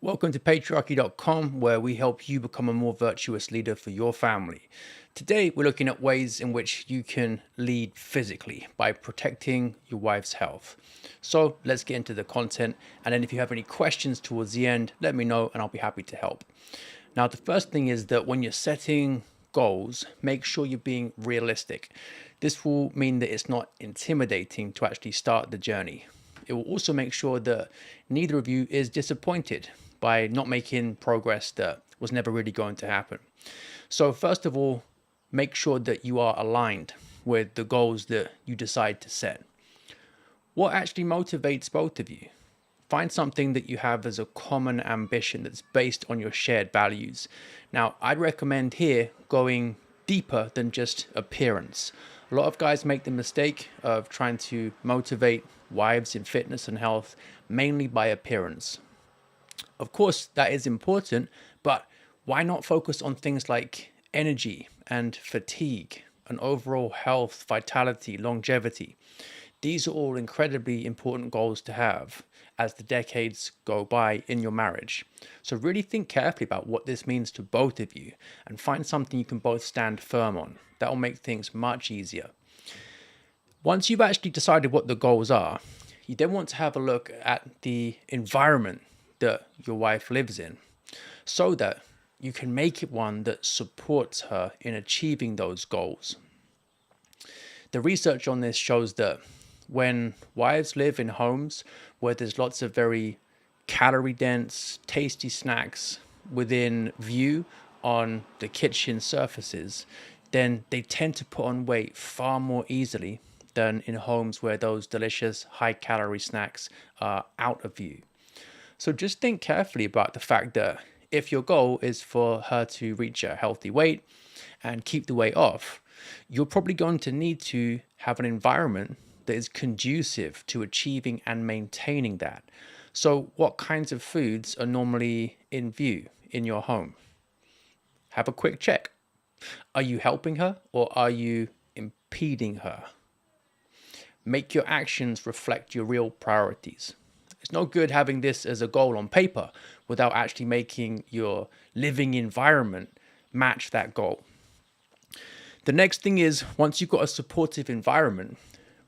Welcome to patriarchy.com, where we help you become a more virtuous leader for your family. Today, we're looking at ways in which you can lead physically by protecting your wife's health. So let's get into the content. And then if you have any questions towards the end, let me know and I'll be happy to help. Now, the first thing is that when you're setting goals, make sure you're being realistic. This will mean that it's not intimidating to actually start the journey. It will also make sure that neither of you is disappointed by not making progress that was never really going to happen. So first of all, make sure that you are aligned with the goals that you decide to set. What actually motivates both of you? Find something that you have as a common ambition that's based on your shared values. Now, I'd recommend here going deeper than just appearance. A lot of guys make the mistake of trying to motivate wives in fitness and health mainly by appearance. Of course, that is important, but why not focus on things like energy and fatigue and overall health, vitality, longevity? These are all incredibly important goals to have as the decades go by in your marriage. So really think carefully about what this means to both of you and find something you can both stand firm on. That will make things much easier. Once you've actually decided what the goals are, you then want to have a look at the environment that your wife lives in so that you can make it one that supports her in achieving those goals. The research on this shows that when wives live in homes where there's lots of very calorie dense, tasty snacks within view on the kitchen surfaces, then they tend to put on weight far more easily than in homes where those delicious high calorie snacks are out of view. So just think carefully about the fact that if your goal is for her to reach a healthy weight and keep the weight off, you're probably going to need to have an environment that is conducive to achieving and maintaining that. So what kinds of foods are normally in view in your home? Have a quick check. Are you helping her or are you impeding her? Make your actions reflect your real priorities. It's no good having this as a goal on paper without actually making your living environment match that goal. The next thing is, once you've got a supportive environment,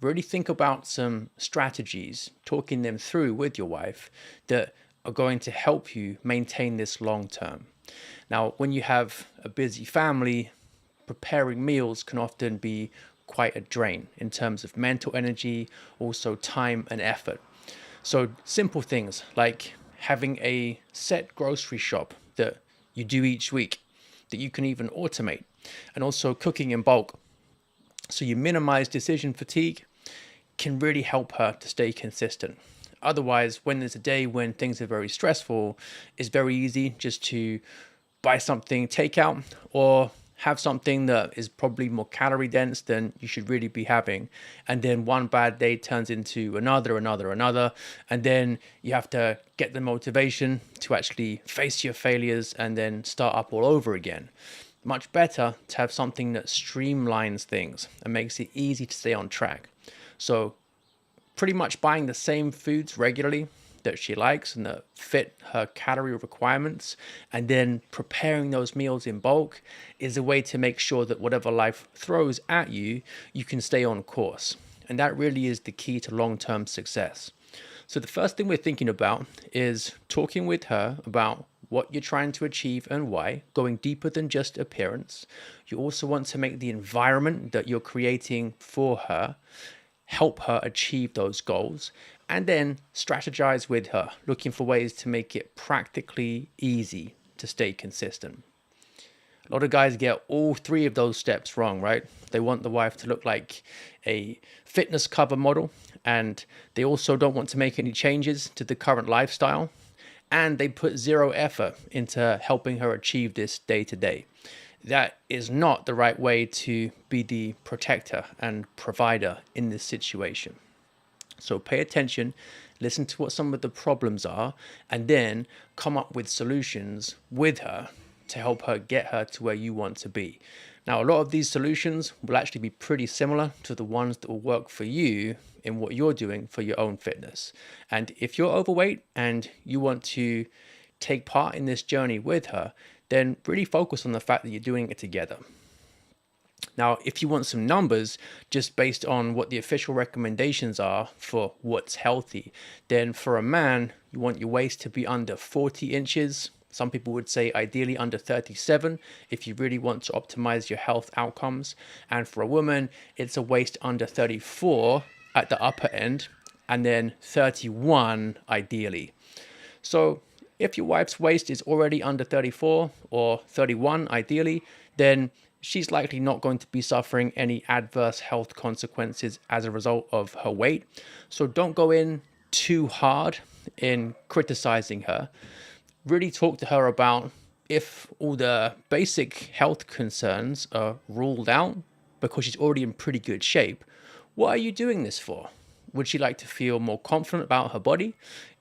really think about some strategies, talking them through with your wife that are going to help you maintain this long term. Now, when you have a busy family, preparing meals can often be quite a drain in terms of mental energy, also time and effort. So simple things like having a set grocery shop that you do each week that you can even automate, and also cooking in bulk so you minimize decision fatigue can really help her to stay consistent. Otherwise, when there's a day when things are very stressful, it's very easy just to buy something takeout or have something that is probably more calorie dense than you should really be having. And then one bad day turns into another. And then you have to get the motivation to actually face your failures and then start up all over again. Much better to have something that streamlines things and makes it easy to stay on track. So pretty much buying the same foods regularly that she likes and that fit her calorie requirements, and then preparing those meals in bulk is a way to make sure that whatever life throws at you, you can stay on course. And that really is the key to long-term success. So the first thing we're thinking about is talking with her about what you're trying to achieve and why, going deeper than just appearance. You also want to make the environment that you're creating for her help her achieve those goals, and then strategize with her, looking for ways to make it practically easy to stay consistent. A lot of guys get all three of those steps wrong, right? They want the wife to look like a fitness cover model, and they also don't want to make any changes to the current lifestyle, and they put zero effort into helping her achieve this day to day. That is not the right way to be the protector and provider in this situation. So pay attention, listen to what some of the problems are, and then come up with solutions with her to help her get her to where you want to be. Now, a lot of these solutions will actually be pretty similar to the ones that will work for you in what you're doing for your own fitness. And if you're overweight and you want to take part in this journey with her, then really focus on the fact that you're doing it together. Now, if you want some numbers just based on what the official recommendations are for what's healthy, then for a man, you want your waist to be under 40 inches. Some people would say ideally under 37 if you really want to optimize your health outcomes. And for a woman, it's a waist under 34 at the upper end, and then 31 ideally. So if your wife's waist is already under 34 or 31 ideally, then she's likely not going to be suffering any adverse health consequences as a result of her weight. So don't go in too hard in criticizing her. Really talk to her about if all the basic health concerns are ruled out because she's already in pretty good shape. What are you doing this for? Would she like to feel more confident about her body?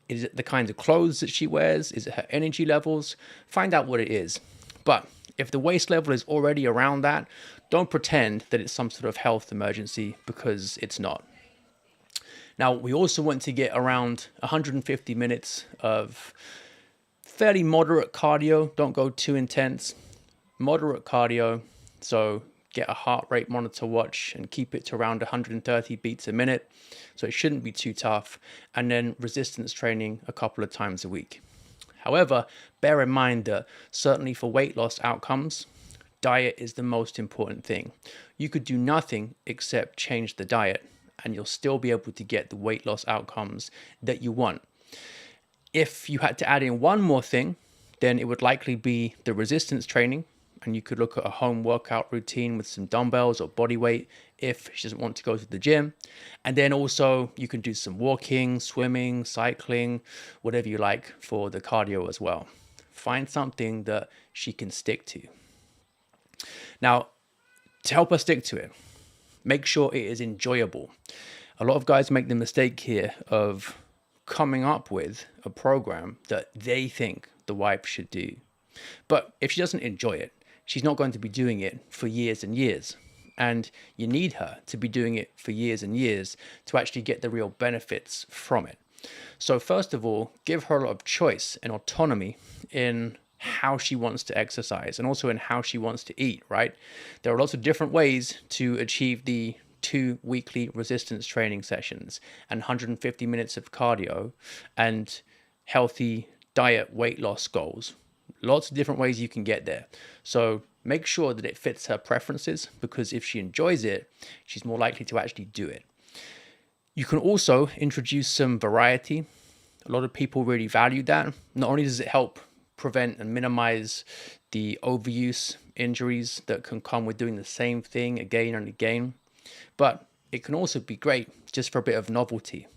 Is it the kinds of clothes that she wears? Is it her energy levels? Find out what it is. But if the waist level is already around that, don't pretend that it's some sort of health emergency, because it's not. Now, we also want to get around 150 minutes of fairly moderate cardio. Don't go too intense. Moderate cardio. So get a heart rate monitor watch and keep it to around 130 beats a minute. So it shouldn't be too tough. And then resistance training a couple of times a week. However, bear in mind that certainly for weight loss outcomes, diet is the most important thing. You could do nothing except change the diet, and you'll still be able to get the weight loss outcomes that you want. If you had to add in one more thing, then it would likely be the resistance training, and you could look at a home workout routine with some dumbbells or body weight if she doesn't want to go to the gym. And then also you can do some walking, swimming, cycling, whatever you like for the cardio as well. Find something that she can stick to. Now, to help her stick to it, make sure it is enjoyable. A lot of guys make the mistake here of coming up with a program that they think the wife should do. But if she doesn't enjoy it, she's not going to be doing it for years and years. And you need her to be doing it for years and years to actually get the real benefits from it. So first of all, give her a lot of choice and autonomy in how she wants to exercise and also in how she wants to eat, right? There are lots of different ways to achieve the 2 weekly resistance training sessions and 150 minutes of cardio and healthy diet weight loss goals. Lots of different ways you can get there. So make sure that it fits her preferences, because if she enjoys it, she's more likely to actually do it. You can also introduce some variety. A lot of people really value that. Not only does it help prevent and minimize the overuse injuries that can come with doing the same thing again and again, but it can also be great just for a bit of novelty.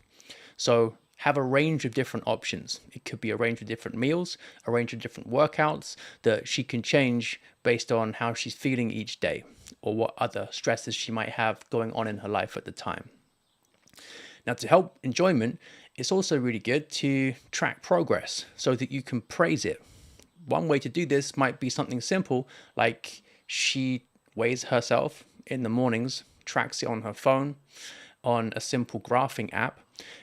So have a range of different options. It could be a range of different meals, a range of different workouts that she can change based on how she's feeling each day or what other stresses she might have going on in her life at the time. Now, to help enjoyment, it's also really good to track progress so that you can praise it. One way to do this might be something simple, like she weighs herself in the mornings, tracks it on her phone, on a simple graphing app.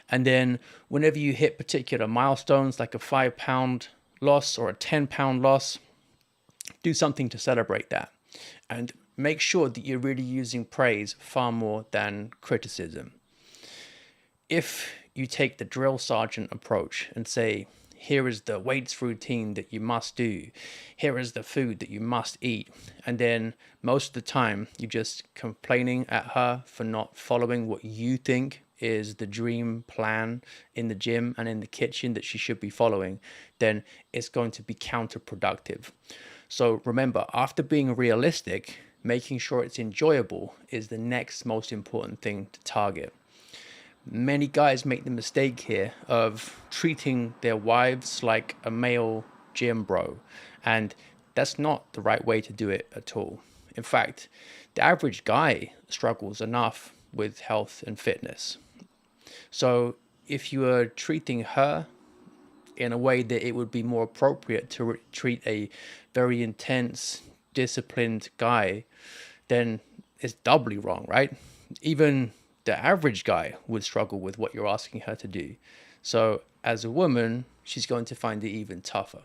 And then whenever you hit particular milestones, like a 5-pound loss or a 10-pound loss, do something to celebrate that. And make sure that you're really using praise far more than criticism. If you take the drill sergeant approach and say, here is the weights routine that you must do, here is the food that you must eat, and then most of the time you're just complaining at her for not following what you think is the dream plan in the gym and in the kitchen that she should be following, then it's going to be counterproductive. So remember, after being realistic, making sure it's enjoyable is the next most important thing to target. Many guys make the mistake here of treating their wives like a male gym bro, and that's not the right way to do it at all. In fact, the average guy struggles enough with health and fitness. So if you are treating her in a way that it would be more appropriate to treat a very intense, disciplined guy, then it's doubly wrong, right? Even the average guy would struggle with what you're asking her to do. So as a woman, she's going to find it even tougher.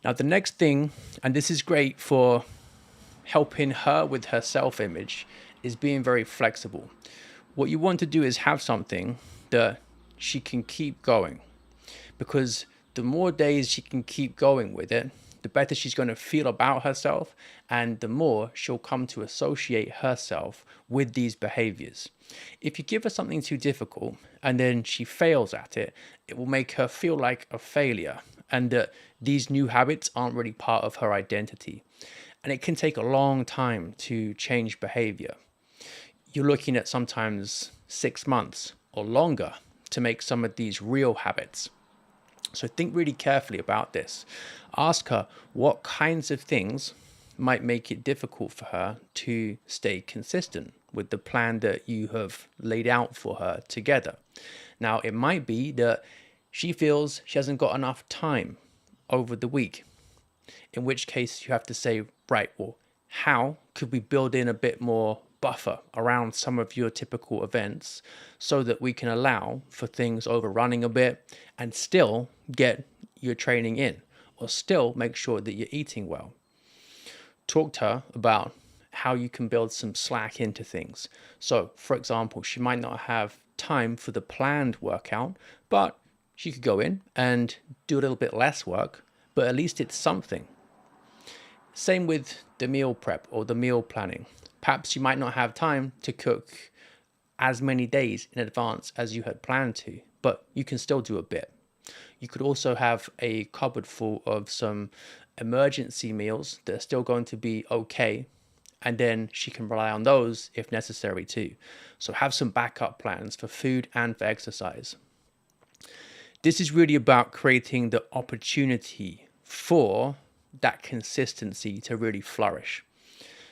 Now, the next thing, and this is great for helping her with her self-image, is being very flexible. What you want to do is have something that she can keep going, because the more days she can keep going with it, the better she's going to feel about herself, and the more she'll come to associate herself with these behaviors. If you give her something too difficult and then she fails at it, it will make her feel like a failure, and that these new habits aren't really part of her identity. And it can take a long time to change behavior. You're looking at sometimes 6 months or longer to make some of these real habits. So think really carefully about this. Ask her what kinds of things might make it difficult for her to stay consistent with the plan that you have laid out for her together. Now, it might be that she feels she hasn't got enough time over the week, in which case you have to say, right, well, how could we build in a bit more buffer around some of your typical events so that we can allow for things overrunning a bit and still get your training in, or still make sure that you're eating well? Talk to her about how you can build some slack into things. So, for example, she might not have time for the planned workout, but she could go in and do a little bit less work, but at least it's something. Same with the meal prep or the meal planning. Perhaps you might not have time to cook as many days in advance as you had planned to, but you can still do a bit. You could also have a cupboard full of some emergency meals that are still going to be okay, and then she can rely on those if necessary too. So have some backup plans for food and for exercise. This is really about creating the opportunity for that consistency to really flourish.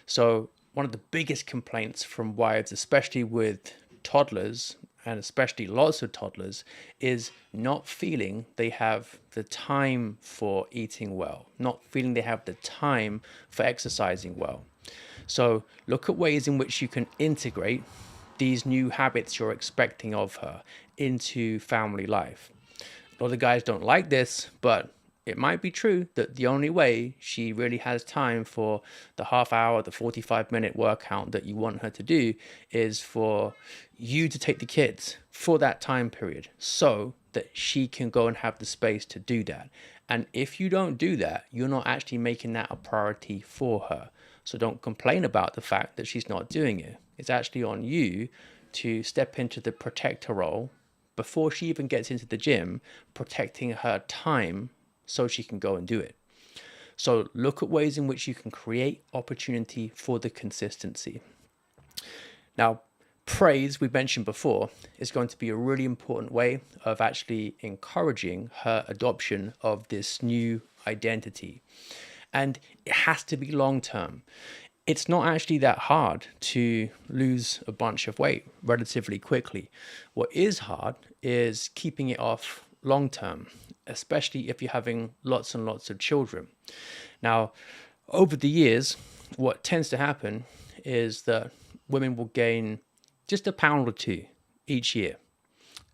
So one of the biggest complaints from wives, especially with toddlers, and especially lots of toddlers, is not feeling they have the time for eating well, not feeling they have the time for exercising well. So look at ways in which you can integrate these new habits you're expecting of her into family life. A lot of guys don't like this, but it might be true that the only way she really has time for the half hour, the 45-minute workout that you want her to do is for you to take the kids for that time period so that she can go and have the space to do that. And if you don't do that, you're not actually making that a priority for her. So don't complain about the fact that she's not doing it. It's actually on you to step into the protector role before she even gets into the gym, protecting her time so she can go and do it. So look at ways in which you can create opportunity for the consistency. Now, praise, we mentioned before, is going to be a really important way of actually encouraging her adoption of this new identity. And it has to be long term. It's not actually that hard to lose a bunch of weight relatively quickly. What is hard is keeping it off long term, especially if you're having lots and lots of children. Now, over the years, what tends to happen is that women will gain just a pound or two each year,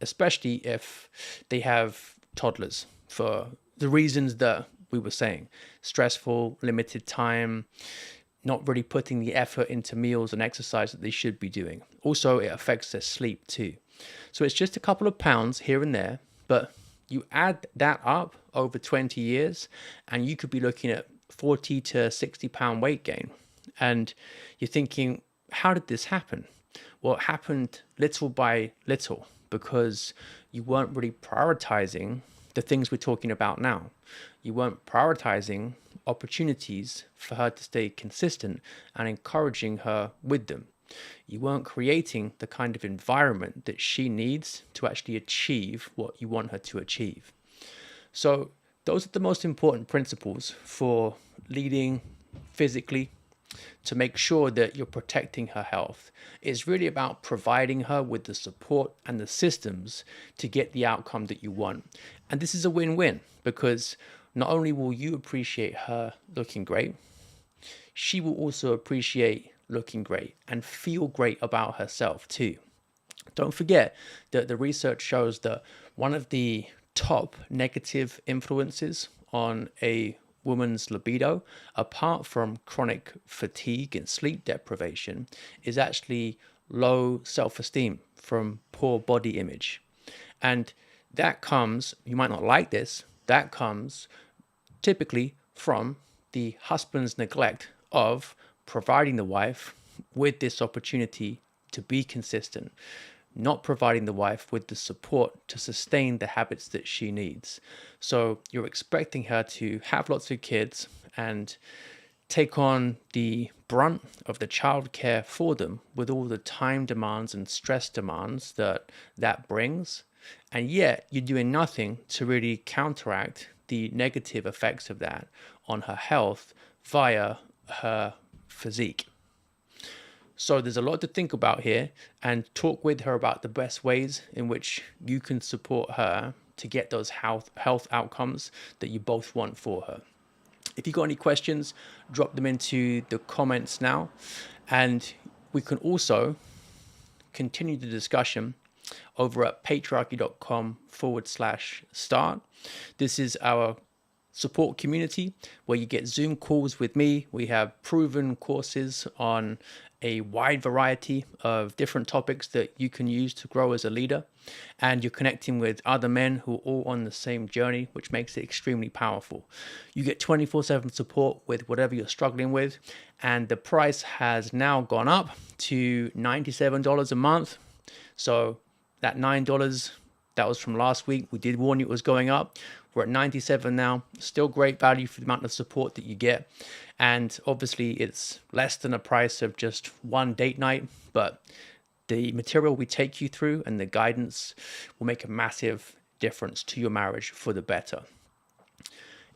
especially if they have toddlers for the reasons that we were saying: stressful, limited time, not really putting the effort into meals and exercise that they should be doing. Also, it affects their sleep too. So it's just a couple of pounds here and there, but you add that up over 20 years and you could be looking at 40 to 60 pound weight gain. And you're thinking, how did this happen? Well, it happened little by little because you weren't really prioritizing the things we're talking about now. You weren't prioritizing opportunities for her to stay consistent and encouraging her with them. You weren't creating the kind of environment that she needs to actually achieve what you want her to achieve. So those are the most important principles for leading physically, to make sure that you're protecting her health. It's really about providing her with the support and the systems to get the outcome that you want. And this is a win-win, because not only will you appreciate her looking great, she will also appreciate looking great and feel great about herself too. Don't forget that the research shows that one of the top negative influences on a woman's libido, apart from chronic fatigue and sleep deprivation, is actually low self-esteem from poor body image. And that comes, you might not like this, that comes typically from the husband's neglect of providing the wife with this opportunity to be consistent, not providing the wife with the support to sustain the habits that she needs. So you're expecting her to have lots of kids and take on the brunt of the childcare for them with all the time demands and stress demands that that brings. And yet you're doing nothing to really counteract the negative effects of that on her health via her physique. So there's a lot to think about here, and talk with her about the best ways in which you can support her to get those health outcomes that you both want for her. If you got any questions, drop them into the comments now, and we can also continue the discussion over at patriarchy.com/start. This is our support community where you get Zoom calls with me. We have proven courses on a wide variety of different topics that you can use to grow as a leader. And you're connecting with other men who are all on the same journey, which makes it extremely powerful. You get 24/7 support with whatever you're struggling with. And the price has now gone up to $97 a month. So that $9, that was from last week. We did warn you it was going up. We're at 97 now. Still great value for the amount of support that you get. And obviously it's less than a price of just one date night, but the material we take you through and the guidance will make a massive difference to your marriage for the better.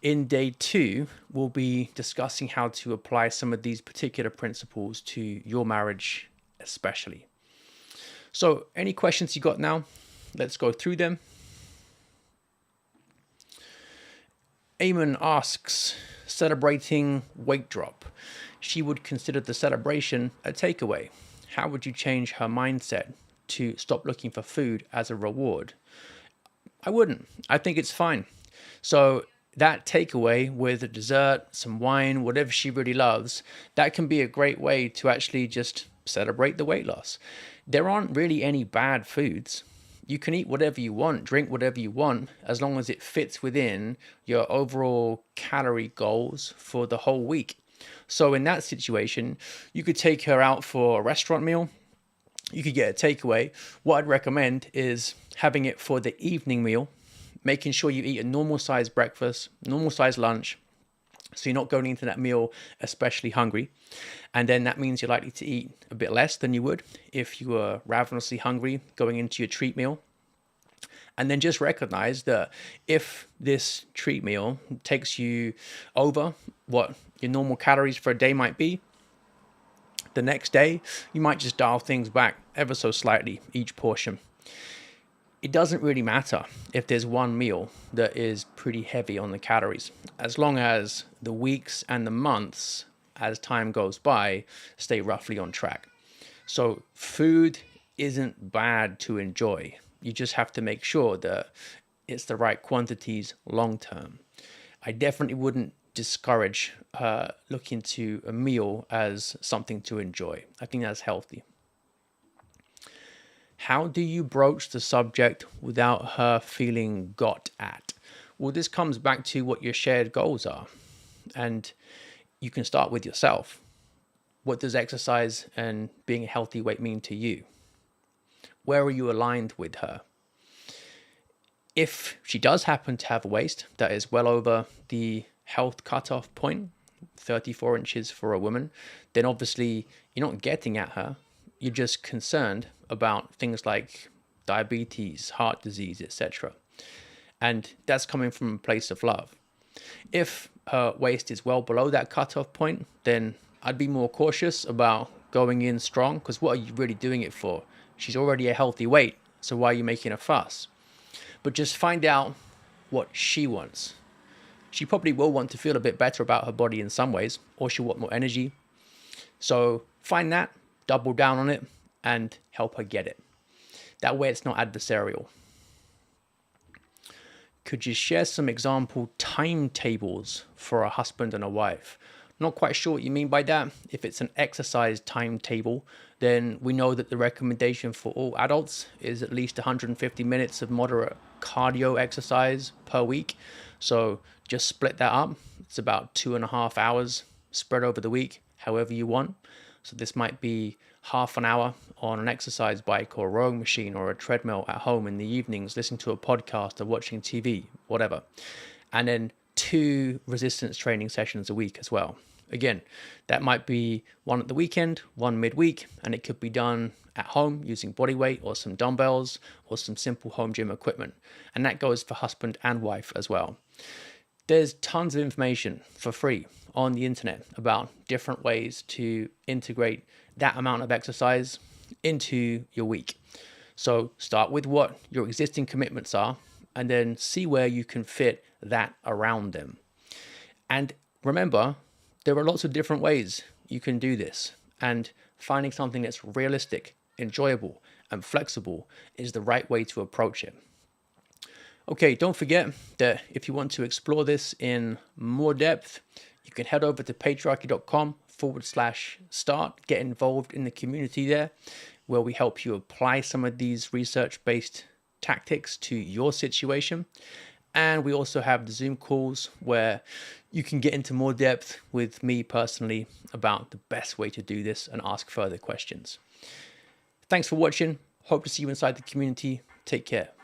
In day 2, we'll be discussing how to apply some of these particular principles to your marriage especially. So any questions you got now? Let's go through them. Eamon asks, celebrating weight drop. She would consider the celebration a takeaway. How would you change her mindset to stop looking for food as a reward? I wouldn't. I think it's fine. So that takeaway with a dessert, some wine, whatever she really loves, that can be a great way to actually just celebrate the weight loss. There aren't really any bad foods. You can eat whatever you want, drink whatever you want, as long as it fits within your overall calorie goals for the whole week. So in that situation, you could take her out for a restaurant meal. You could get a takeaway. What I'd recommend is having it for the evening meal, making sure you eat a normal size breakfast, normal size lunch, so you're not going into that meal especially hungry. And then that means you're likely to eat a bit less than you would if you were ravenously hungry going into your treat meal. And then just recognize that if this treat meal takes you over what your normal calories for a day might be, the next day you might just dial things back ever so slightly each portion. It doesn't really matter if there's one meal that is pretty heavy on the calories, as long as the weeks and the months as time goes by stay roughly on track. So food isn't bad to enjoy. You just have to make sure that it's the right quantities long term. I definitely wouldn't discourage looking to a meal as something to enjoy. I think that's healthy. How do you broach the subject without her feeling got at? Well, this comes back to what your shared goals are. And you can start with yourself. What does exercise and being a healthy weight mean to you? Where are you aligned with her? If she does happen to have a waist that is well over the health cutoff point, 34 inches for a woman, then obviously you're not getting at her. You're just concerned about things like diabetes, heart disease, etc. And that's coming from a place of love. If her waist is well below that cutoff point, then I'd be more cautious about going in strong, because what are you really doing it for? She's already a healthy weight, so why are you making a fuss? But just find out what she wants. She probably will want to feel a bit better about her body in some ways, or she'll want more energy. So find that, double down on it, and help her get it. That way it's not adversarial. Could you share some example timetables for a husband and a wife? Not quite sure what you mean by that. If it's an exercise timetable, then we know that the recommendation for all adults is at least 150 minutes of moderate cardio exercise per week. So just split that up. It's about 2.5 hours spread over the week, however you want. So this might be half an hour on an exercise bike or a rowing machine or a treadmill at home in the evenings, listening to a podcast or watching TV, whatever. And then 2 resistance training sessions a week as well. Again, that might be one at the weekend, one midweek, and it could be done at home using body weight or some dumbbells or some simple home gym equipment. And that goes for husband and wife as well. There's tons of information for free on the internet about different ways to integrate that amount of exercise into your week. So start with what your existing commitments are and then see where you can fit that around them. And remember, there are lots of different ways you can do this, and finding something that's realistic, enjoyable, and flexible is the right way to approach it. Okay, don't forget that if you want to explore this in more depth, you can head over to patriarchy.com/start, get involved in the community there, where we help you apply some of these research-based tactics to your situation. And we also have the Zoom calls where you can get into more depth with me personally about the best way to do this and ask further questions. Thanks for watching. Hope to see you inside the community. Take care.